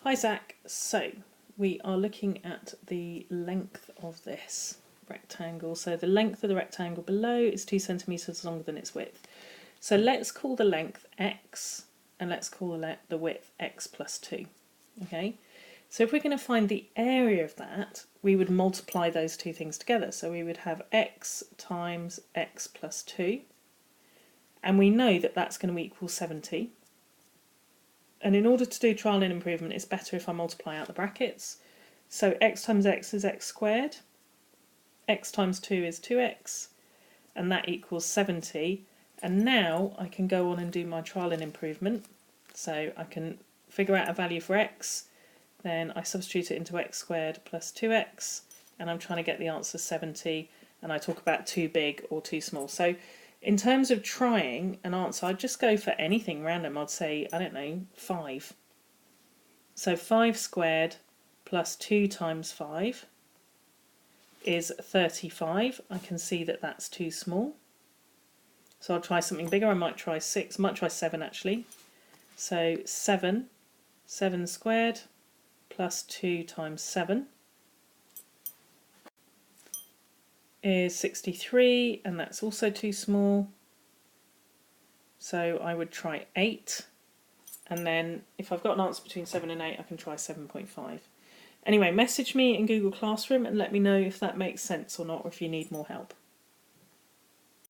Hi Zach, so we are looking at the length of this rectangle. So the length of the rectangle below is 2 centimetres longer than its width. So let's call the length x and let's call the width x plus 2. Okay, so if we're going to find the area of that, we would multiply those two things together. So we would have x times x plus 2, and we know that that's going to equal 70. And in order to do trial and improvement, it's better if I multiply out the brackets. So x times x is x squared, x times 2 is 2x, and that equals 70. And now I can go on and do my trial and improvement. So I can figure out a value for x, then I substitute it into x squared plus 2x, and I'm trying to get the answer 70, and I talk about too big or too small. So in terms of trying an answer, I'd just go for anything random. I'd say, I don't know, 5. So 5 squared plus 2 times 5 is 35. I can see that that's too small. So I'll try something bigger. I might try 6, might try 7 actually. So 7 squared plus 2 times 7 is 63, and that's also too small. So I would try 8, and then if I've got an answer between 7 and 8, I can try 7.5. Anyway, message me in Google Classroom and let me know if that makes sense or not, or if you need more help.